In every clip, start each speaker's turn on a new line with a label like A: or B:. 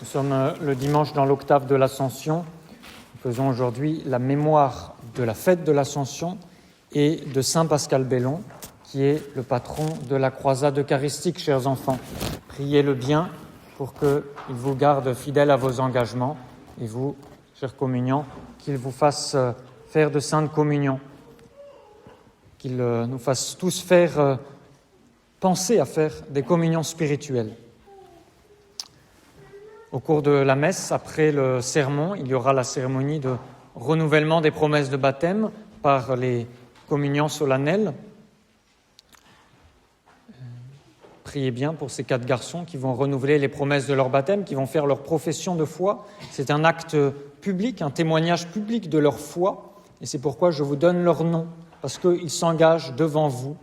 A: Nous sommes le dimanche dans l'octave de l'Ascension. Nous faisons aujourd'hui la mémoire de la fête de l'Ascension et de Saint Pascal Bellon, qui est le patron de la croisade eucharistique, chers enfants. Priez-le bien pour qu'il vous garde fidèle à vos engagements et vous, chers communiants, qu'il vous fasse faire de saintes communions, qu'il nous fasse tous penser à faire des communions spirituelles. Au cours de la messe, après le sermon, il y aura la cérémonie de renouvellement des promesses de baptême par les communions solennelles. Priez bien pour ces 4 garçons qui vont renouveler les promesses de leur baptême, qui vont faire leur profession de foi. C'est un acte public, un témoignage public de leur foi, et c'est pourquoi je vous donne leur nom, parce qu'ils s'engagent devant vous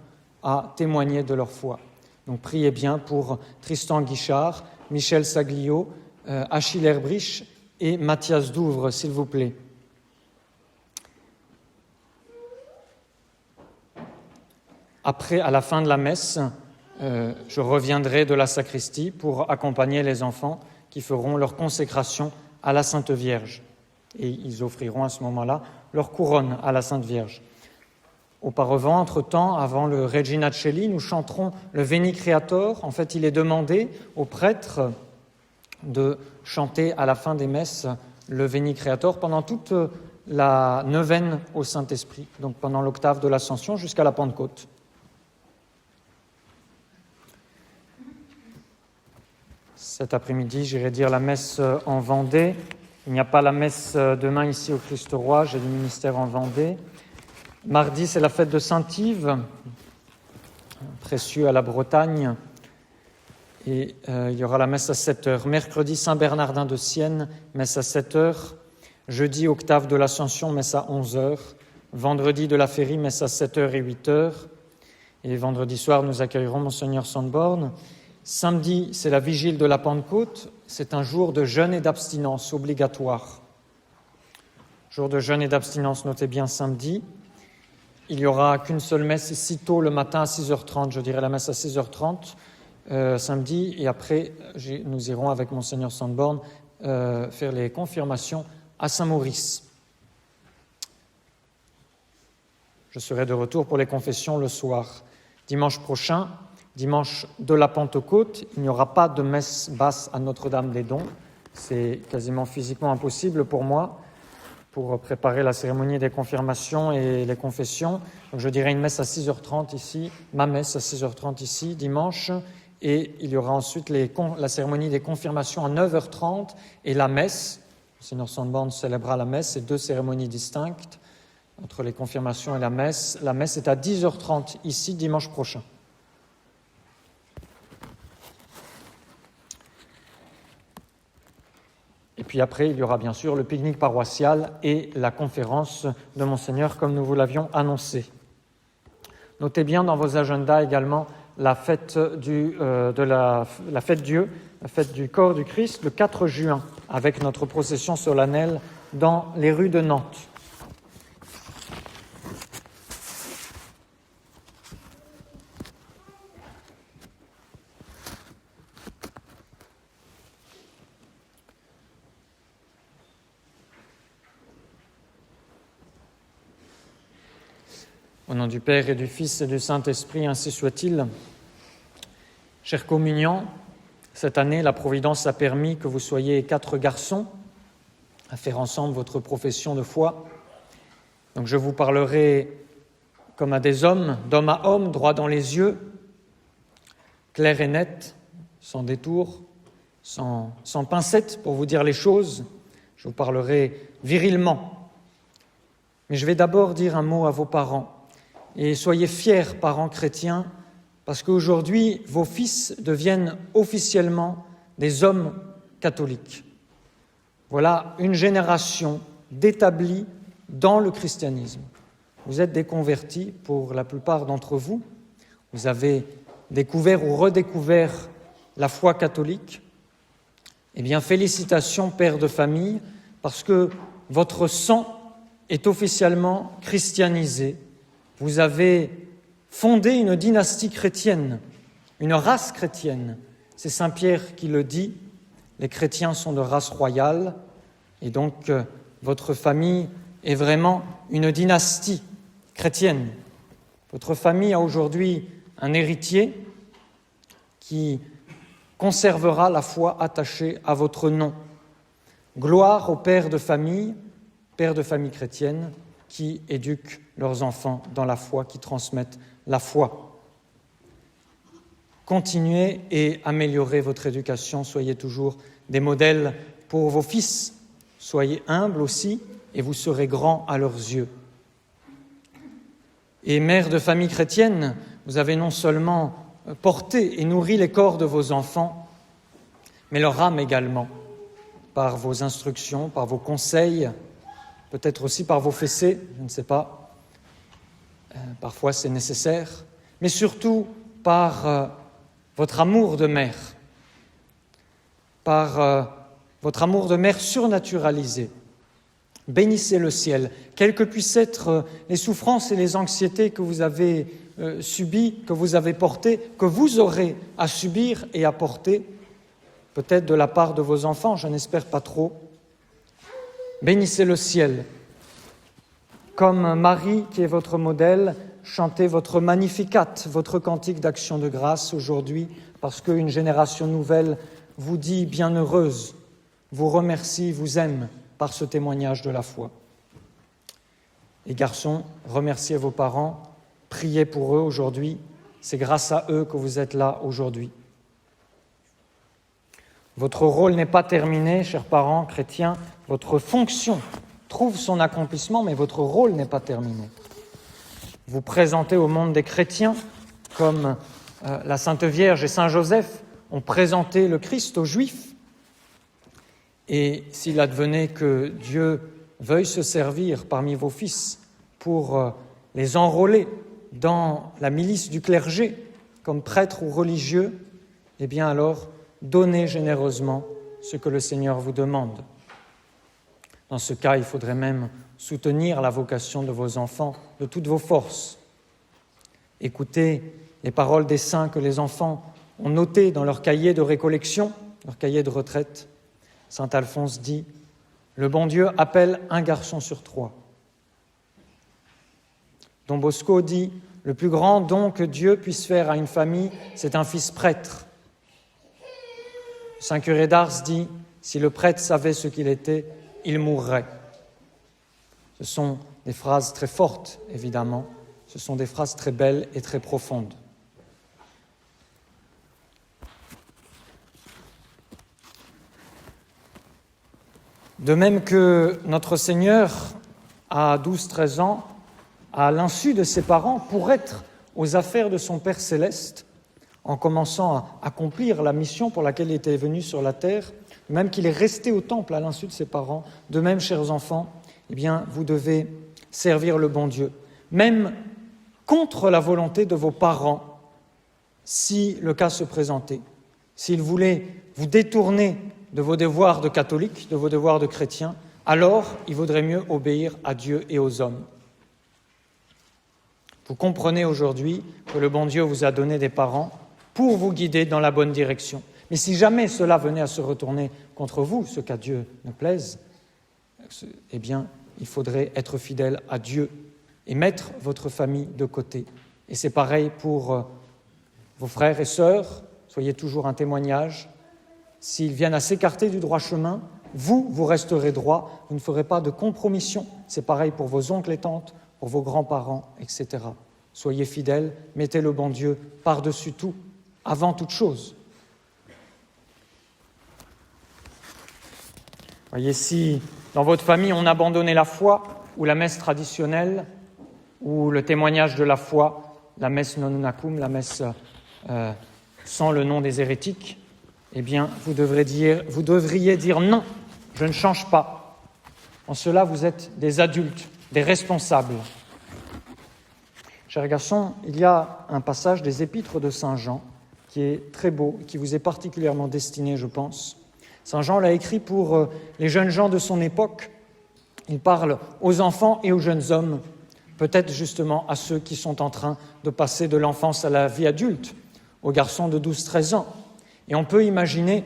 A: à témoigner de leur foi. Donc priez bien pour Tristan Guichard, Michel Saglio, Achille Herbrich et Mathias Douvre, s'il vous plaît. Après, à la fin de la messe, je reviendrai de la sacristie pour accompagner les enfants qui feront leur consécration à la Sainte Vierge. Et ils offriront à ce moment-là leur couronne à la Sainte Vierge. Auparavant, entre-temps, avant le Regina Coeli, nous chanterons le Veni Creator. En fait, il est demandé aux prêtres de chanter à la fin des messes le Veni Creator pendant toute la neuvaine au Saint-Esprit, donc pendant l'octave de l'Ascension jusqu'à la Pentecôte. Cet après-midi, j'irai dire la messe en Vendée. Il n'y a pas la messe demain ici au Christ-Roi, j'ai du ministère en Vendée. Mardi, c'est la fête de Saint-Yves, précieux à la Bretagne. Et il y aura la messe à 7h. Mercredi, Saint-Bernardin de Sienne, messe à 7h. Jeudi, octave de l'Ascension, messe à 11h. Vendredi de la Férie, messe à 7h et 8h. Et vendredi soir, nous accueillerons Monseigneur Sandborn. Samedi, c'est la vigile de la Pentecôte. C'est un jour de jeûne et d'abstinence obligatoire. Jour de jeûne et d'abstinence, notez bien samedi. Il n'y aura qu'une seule messe si tôt le matin à 6h30. Je dirais la messe à 6h30. Samedi, et après nous irons avec Monseigneur Sandborn faire les confirmations à Saint-Maurice. Je serai de retour pour les confessions le soir. Dimanche prochain, dimanche de la Pentecôte, il n'y aura pas de messe basse à Notre-Dame-des-Dons. C'est quasiment physiquement impossible pour moi, pour préparer la cérémonie des confirmations et les confessions. Donc je dirais une messe à 6h30 ici, ma messe à 6h30 ici, dimanche. Et il y aura ensuite la cérémonie des confirmations à 9h30 et la messe. Le Seigneur Sandborn célébrera la messe, c'est 2 cérémonies distinctes entre les confirmations et la messe. La messe est à 10h30 ici, dimanche prochain. Et puis après, il y aura bien sûr le pique-nique paroissial et la conférence de Monseigneur, comme nous vous l'avions annoncé. Notez bien dans vos agendas également la fête la fête Dieu, la fête du corps du Christ, le 4 juin, avec notre procession solennelle dans les rues de Nantes. Au nom du Père et du Fils et du Saint-Esprit, ainsi soit-il. Chers communiants, cette année, la Providence a permis que vous soyez 4 garçons à faire ensemble votre profession de foi. Donc je vous parlerai comme à des hommes, d'homme à homme, droit dans les yeux, clair et net, sans détour, sans pincette pour vous dire les choses. Je vous parlerai virilement. Mais je vais d'abord dire un mot à vos parents. Et soyez fiers, parents chrétiens, parce qu'aujourd'hui, vos fils deviennent officiellement des hommes catholiques. Voilà une génération d'établis dans le christianisme. Vous êtes des convertis pour la plupart d'entre vous. Vous avez découvert ou redécouvert la foi catholique. Eh bien, félicitations, pères de famille, parce que votre sang est officiellement christianisé. Vous avez fondé une dynastie chrétienne, une race chrétienne. C'est Saint Pierre qui le dit. les chrétiens sont de race royale, et donc votre famille est vraiment une dynastie chrétienne. Votre famille a aujourd'hui un héritier qui conservera la foi attachée à votre nom. Gloire aux pères de famille chrétienne, qui éduquent leurs enfants dans la foi, qui transmettent la foi. Continuez et améliorez votre éducation, soyez toujours des modèles pour vos fils. Soyez humbles aussi, et vous serez grands à leurs yeux. Et mère de famille chrétienne, vous avez non seulement porté et nourri les corps de vos enfants, mais leur âme également, par vos instructions, par vos conseils, peut-être aussi par vos fessées, je ne sais pas, parfois c'est nécessaire, mais surtout par votre amour de mère, par votre amour de mère surnaturalisé. Bénissez le ciel, quelles que puissent être les souffrances et les anxiétés que vous avez subies, que vous avez portées, que vous aurez à subir et à porter, peut-être de la part de vos enfants, je n'espère pas trop. Bénissez le ciel. Comme Marie, qui est votre modèle, chantez votre Magnificat, votre cantique d'action de grâce aujourd'hui, parce qu'une génération nouvelle vous dit bienheureuse, vous remercie, vous aime par ce témoignage de la foi. Et garçons, remerciez vos parents, priez pour eux aujourd'hui, c'est grâce à eux que vous êtes là aujourd'hui. Votre rôle n'est pas terminé, chers parents chrétiens, votre fonction trouve son accomplissement, mais votre rôle n'est pas terminé. Vous présentez au monde des chrétiens, comme la Sainte Vierge et Saint Joseph ont présenté le Christ aux Juifs. Et s'il advenait que Dieu veuille se servir parmi vos fils pour les enrôler dans la milice du clergé, comme prêtres ou religieux, eh bien alors, donnez généreusement ce que le Seigneur vous demande. Dans ce cas, il faudrait même soutenir la vocation de vos enfants de toutes vos forces. Écoutez les paroles des saints que les enfants ont notées dans leur cahier de récollection, leur cahier de retraite. Saint Alphonse dit « Le bon Dieu appelle un garçon sur 3 ». Don Bosco dit « Le plus grand don que Dieu puisse faire à une famille, c'est un fils prêtre ». Saint Curé d'Ars dit « Si le prêtre savait ce qu'il était, il mourrait ». Ce sont des phrases très fortes, évidemment. Ce sont des phrases très belles et très profondes. De même que notre Seigneur, à 12-13 ans, à l'insu de ses parents, pour être aux affaires de son Père céleste, en commençant à accomplir la mission pour laquelle il était venu sur la terre, de même qu'il est resté au temple à l'insu de ses parents, de même, chers enfants, eh bien, vous devez servir le bon Dieu, même contre la volonté de vos parents, si le cas se présentait. S'ils voulaient vous détourner de vos devoirs de catholiques, de vos devoirs de chrétiens, alors il vaudrait mieux obéir à Dieu et aux hommes. Vous comprenez aujourd'hui que le bon Dieu vous a donné des parents pour vous guider dans la bonne direction. Mais si jamais cela venait à se retourner contre vous, ce qu'à Dieu ne plaise, eh bien, il faudrait être fidèle à Dieu et mettre votre famille de côté. Et c'est pareil pour vos frères et sœurs, soyez toujours un témoignage. S'ils viennent à s'écarter du droit chemin, vous resterez droit, vous ne ferez pas de compromission. C'est pareil pour vos oncles et tantes, pour vos grands-parents, etc. Soyez fidèles, mettez le bon Dieu par-dessus tout, avant toute chose. Voyez, si dans votre famille on abandonnait la foi, ou la messe traditionnelle, ou le témoignage de la foi, la messe non unacum, la messe sans le nom des hérétiques, eh bien, vous devriez dire non, je ne change pas. En cela, vous êtes des adultes, des responsables. Chers garçons, il y a un passage des Épîtres de Saint Jean qui est très beau, qui vous est particulièrement destiné, je pense. Saint Jean l'a écrit pour les jeunes gens de son époque. Il parle aux enfants et aux jeunes hommes, peut-être justement à ceux qui sont en train de passer de l'enfance à la vie adulte, aux garçons de 12-13 ans. Et on peut imaginer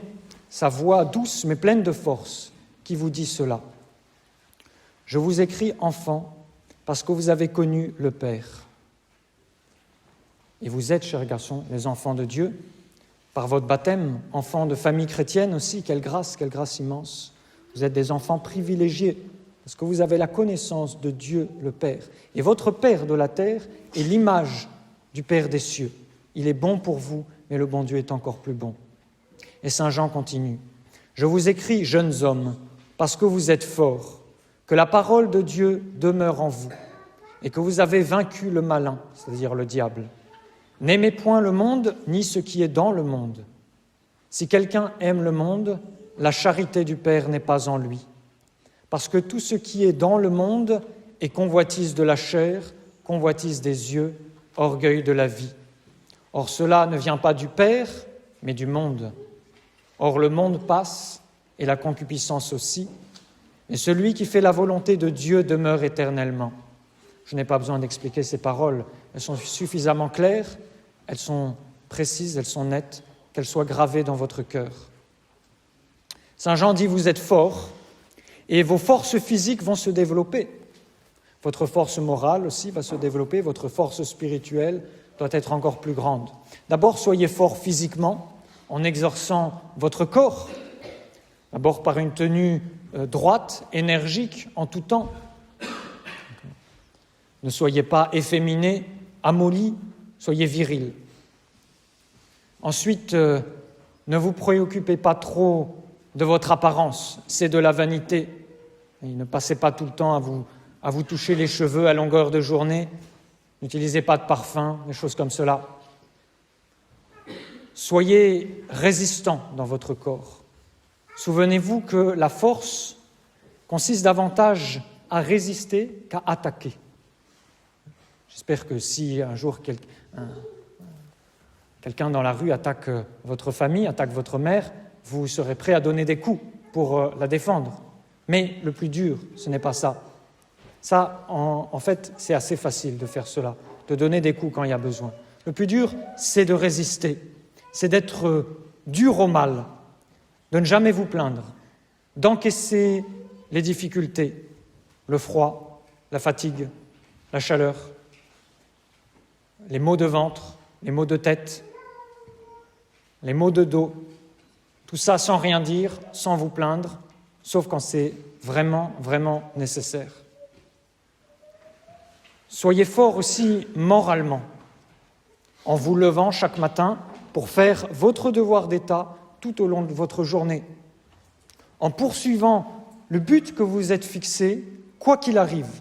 A: sa voix douce mais pleine de force, qui vous dit cela. Je vous écris, enfants, parce que vous avez connu le Père. Et vous êtes, chers garçons, les enfants de Dieu, par votre baptême, enfants de famille chrétienne aussi, quelle grâce immense. Vous êtes des enfants privilégiés, parce que vous avez la connaissance de Dieu le Père. Et votre Père de la terre est l'image du Père des cieux. Il est bon pour vous, mais le bon Dieu est encore plus bon. Et Saint Jean continue. Je vous écris, jeunes hommes, parce que vous êtes forts, que la parole de Dieu demeure en vous, et que vous avez vaincu le malin, c'est-à-dire le diable. N'aimez point le monde, ni ce qui est dans le monde. Si quelqu'un aime le monde, la charité du Père n'est pas en lui. Parce que tout ce qui est dans le monde est convoitise de la chair, convoitise des yeux, orgueil de la vie. Or cela ne vient pas du Père, mais du monde. Or le monde passe, et la concupiscence aussi, mais celui qui fait la volonté de Dieu demeure éternellement. Je n'ai pas besoin d'expliquer ces paroles, elles sont suffisamment claires, elles sont précises, elles sont nettes, qu'elles soient gravées dans votre cœur. Saint Jean dit, vous êtes forts, et vos forces physiques vont se développer. Votre force morale aussi va se développer, votre force spirituelle doit être encore plus grande. D'abord, soyez forts physiquement, en exerçant votre corps, d'abord par une tenue droite, énergique, en tout temps. Ne soyez pas efféminés, amollis, soyez virils. Ensuite, ne vous préoccupez pas trop de votre apparence, c'est de la vanité. Et ne passez pas tout le temps à vous toucher les cheveux à longueur de journée. N'utilisez pas de parfum, des choses comme cela. Soyez résistants dans votre corps. Souvenez-vous que la force consiste davantage à résister qu'à attaquer. J'espère que si un jour quelqu'un dans la rue attaque votre famille, attaque votre mère, vous serez prêt à donner des coups pour la défendre. Mais le plus dur, ce n'est pas ça. Ça, en fait, c'est assez facile de faire cela, de donner des coups quand il y a besoin. Le plus dur, c'est de résister, c'est d'être dur au mal, de ne jamais vous plaindre, d'encaisser les difficultés, le froid, la fatigue, la chaleur, les maux de ventre, les maux de tête, les maux de dos, tout ça sans rien dire, sans vous plaindre, sauf quand c'est vraiment, vraiment nécessaire. Soyez forts aussi moralement, en vous levant chaque matin pour faire votre devoir d'État tout au long de votre journée, en poursuivant le but que vous êtes fixé, quoi qu'il arrive.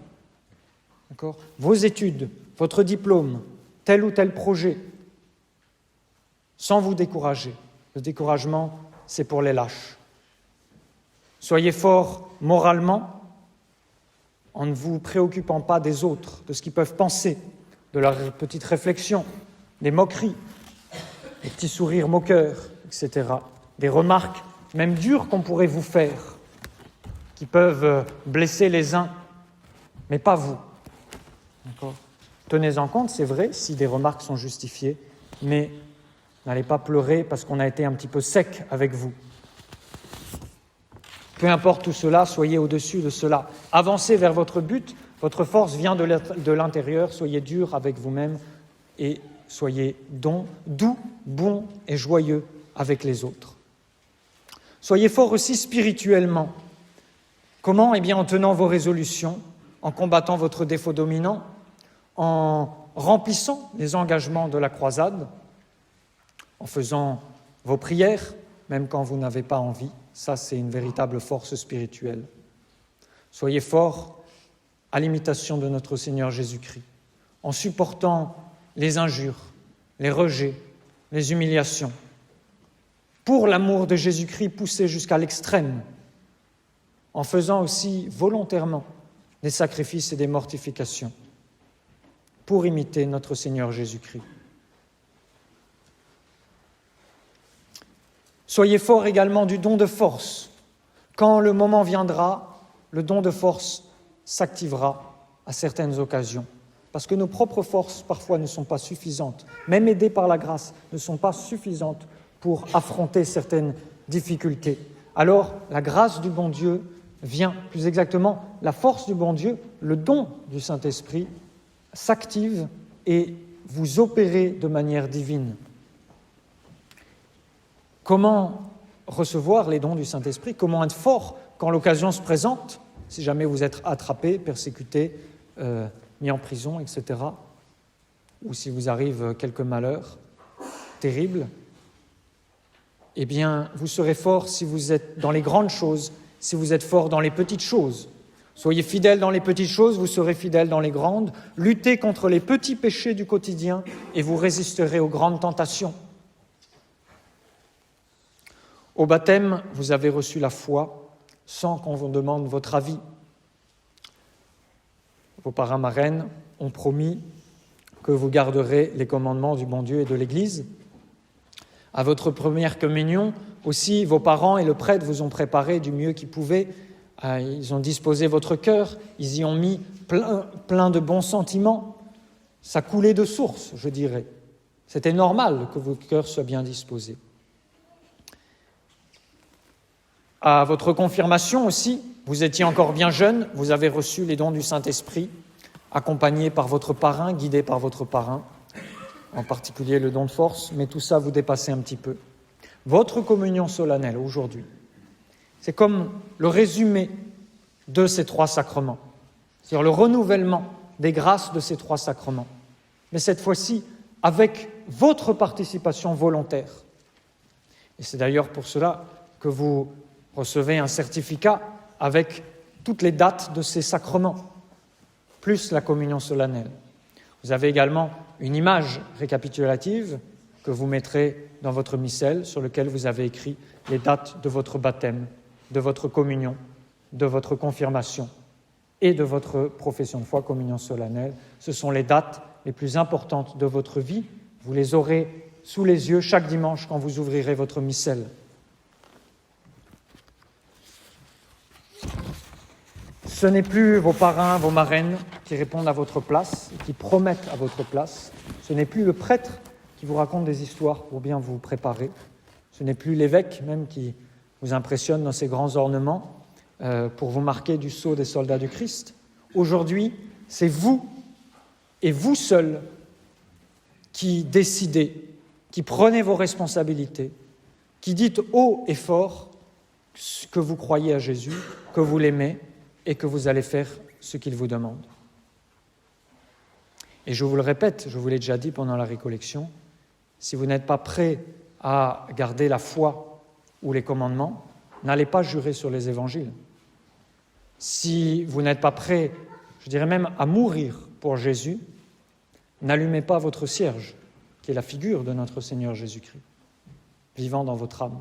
A: D'accord ? Vos études, votre diplôme, tel ou tel projet, sans vous décourager. Le découragement, c'est pour les lâches. Soyez forts moralement, en ne vous préoccupant pas des autres, de ce qu'ils peuvent penser, de leurs petites réflexions, des moqueries, des petits sourires moqueurs, etc. Des remarques, même dures, qu'on pourrait vous faire, qui peuvent blesser les uns, mais pas vous. D'accord ? Tenez-en compte, c'est vrai, si des remarques sont justifiées, mais n'allez pas pleurer parce qu'on a été un petit peu sec avec vous. Peu importe tout cela, soyez au-dessus de cela. Avancez vers votre but, votre force vient de l'intérieur, soyez dur avec vous-même et soyez doux, bons et joyeux avec les autres. Soyez forts aussi spirituellement. Comment ? Eh bien, en tenant vos résolutions, en combattant votre défaut dominant, en remplissant les engagements de la croisade, en faisant vos prières, même quand vous n'avez pas envie. Ça, c'est une véritable force spirituelle. Soyez forts à l'imitation de notre Seigneur Jésus-Christ, en supportant les injures, les rejets, les humiliations. Pour l'amour de Jésus-Christ poussé jusqu'à l'extrême, en faisant aussi volontairement des sacrifices et des mortifications, pour imiter notre Seigneur Jésus-Christ. Soyez forts également du don de force. Quand le moment viendra, le don de force s'activera à certaines occasions. Parce que nos propres forces, parfois, ne sont pas suffisantes. Même aidées par la grâce, ne sont pas suffisantes pour affronter certaines difficulté. Alors, la grâce du bon Dieu vient, plus exactement, la force du bon Dieu, le don du Saint-Esprit, s'active et vous opérez de manière divine. Comment recevoir les dons du Saint-Esprit? Comment être fort quand l'occasion se présente, si jamais vous êtes attrapé, persécuté, mis en prison, etc., ou si vous arrive quelques malheurs terribles? Eh bien, vous serez fort si vous êtes dans les grandes choses, si vous êtes fort dans les petites choses. Soyez fidèles dans les petites choses, vous serez fidèles dans les grandes. Luttez contre les petits péchés du quotidien et vous résisterez aux grandes tentations. Au baptême, vous avez reçu la foi sans qu'on vous demande votre avis. Vos parrains marraines ont promis que vous garderez les commandements du bon Dieu et de l'Église. À votre première communion, aussi, vos parents et le prêtre vous ont préparé du mieux qu'ils pouvaient. Ils ont disposé votre cœur, ils y ont mis plein de bons sentiments. Ça coulait de source, je dirais. C'était normal que vos cœurs soient bien disposés. À votre confirmation aussi, vous étiez encore bien jeune, vous avez reçu les dons du Saint-Esprit, accompagné par votre parrain, guidé par votre parrain, en particulier le don de force, mais tout ça vous dépassait un petit peu. Votre communion solennelle aujourd'hui, c'est comme le résumé de ces trois sacrements, c'est-à-dire le renouvellement des grâces de ces trois sacrements, mais cette fois-ci avec votre participation volontaire. Et c'est d'ailleurs pour cela que vous recevez un certificat avec toutes les dates de ces sacrements, plus la communion solennelle. Vous avez également une image récapitulative que vous mettrez dans votre missel, sur lequel vous avez écrit les dates de votre baptême, de votre communion, de votre confirmation et de votre profession de foi, communion solennelle. Ce sont les dates les plus importantes de votre vie. Vous les aurez sous les yeux chaque dimanche quand vous ouvrirez votre missel. Ce n'est plus vos parrains, vos marraines qui répondent à votre place et qui promettent à votre place. Ce n'est plus le prêtre qui vous raconte des histoires pour bien vous préparer. Ce n'est plus l'évêque même qui vous impressionne dans ses grands ornements pour vous marquer du sceau des soldats du Christ. Aujourd'hui, c'est vous et vous seuls qui décidez, qui prenez vos responsabilités, qui dites haut et fort que vous croyez à Jésus, que vous l'aimez et que vous allez faire ce qu'il vous demande. Et je vous le répète, je vous l'ai déjà dit pendant la récollection, si vous n'êtes pas prêt à garder la foi ou les commandements, n'allez pas jurer sur les évangiles. Si vous n'êtes pas prêt, je dirais même à mourir pour Jésus, n'allumez pas votre cierge, qui est la figure de notre Seigneur Jésus-Christ, vivant dans votre âme.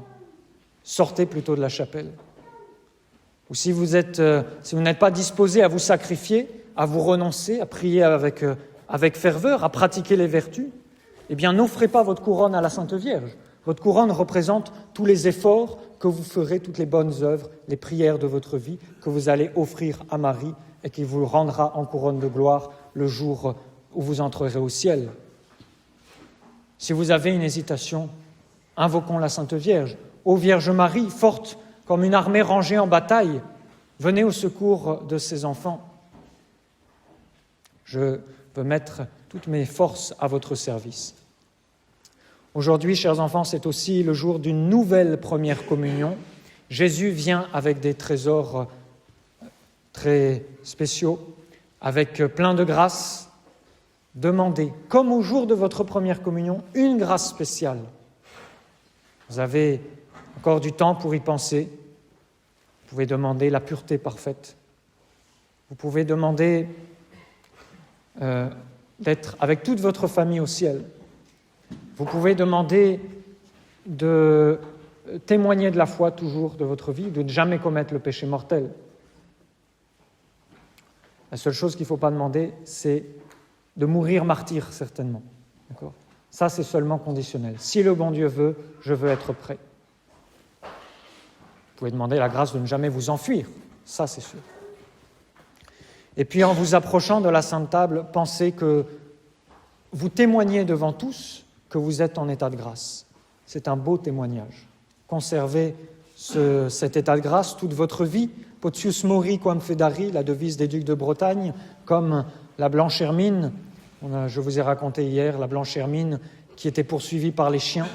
A: Sortez plutôt de la chapelle. Ou si vous n'êtes pas disposé à vous sacrifier, à vous renoncer, à prier avec ferveur, à pratiquer les vertus, eh bien n'offrez pas votre couronne à la Sainte Vierge. Votre couronne représente tous les efforts que vous ferez, toutes les bonnes œuvres, les prières de votre vie que vous allez offrir à Marie et qui vous rendra en couronne de gloire le jour où vous entrerez au ciel. Si vous avez une hésitation, invoquons la Sainte Vierge. Ô Vierge Marie, forte comme une armée rangée en bataille, venez au secours de ces enfants. Je veux mettre toutes mes forces à votre service. Aujourd'hui, chers enfants, c'est aussi le jour d'une nouvelle première communion. Jésus vient avec des trésors très spéciaux, avec plein de grâces. Demandez, comme au jour de votre première communion, une grâce spéciale. Vous avez encore du temps pour y penser. Vous pouvez demander la pureté parfaite. Vous pouvez demander d'être avec toute votre famille au ciel. Vous pouvez demander de témoigner de la foi toujours de votre vie, de ne jamais commettre le péché mortel. La seule chose qu'il ne faut pas demander, c'est de mourir martyr, certainement. D'accord ? Ça, c'est seulement conditionnel. Si le bon Dieu veut, je veux être prêt. Vous pouvez demander la grâce de ne jamais vous enfuir. Ça, c'est sûr. Et puis, en vous approchant de la Sainte Table, pensez que vous témoignez devant tous que vous êtes en état de grâce. C'est un beau témoignage conserver cet état de grâce toute votre vie. Potius mori quam fedari, la devise des ducs de Bretagne, comme la blanche hermine. Je vous ai raconté hier la blanche hermine qui était poursuivie par les chiens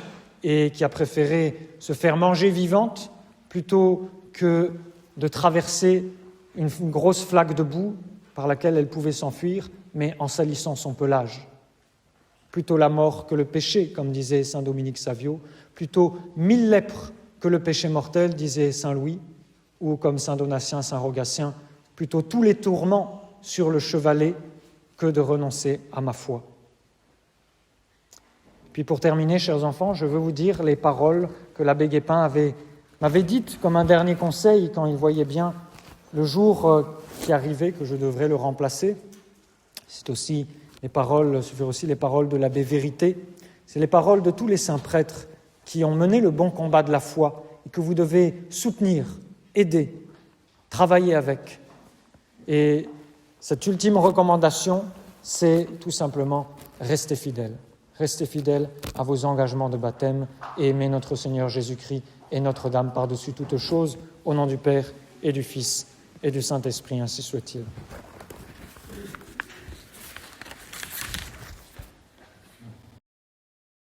A: et qui a préféré se faire manger vivante plutôt que de traverser une grosse flaque de boue par laquelle elle pouvait s'enfuir, mais en salissant son pelage. Plutôt la mort que le péché, comme disait saint Dominique Savio, plutôt 1000 lèpres que le péché mortel, disait saint Louis, ou comme saint Donatien, saint Rogatien, plutôt tous les tourments sur le chevalet que de renoncer à ma foi. Puis pour terminer, chers enfants, je veux vous dire les paroles que l'abbé Guépin m'avait dites comme un dernier conseil quand il voyait bien le jour qui arrivait que je devrais le remplacer. C'est aussi les paroles de l'abbé Vérité. C'est les paroles de tous les saints prêtres qui ont mené le bon combat de la foi et que vous devez soutenir, aider, travailler avec. Et cette ultime recommandation, c'est tout simplement rester fidèle. Restez fidèles à vos engagements de baptême et aimez notre Seigneur Jésus-Christ et Notre-Dame par-dessus toutes choses, au nom du Père et du Fils et du Saint-Esprit, ainsi soit-il.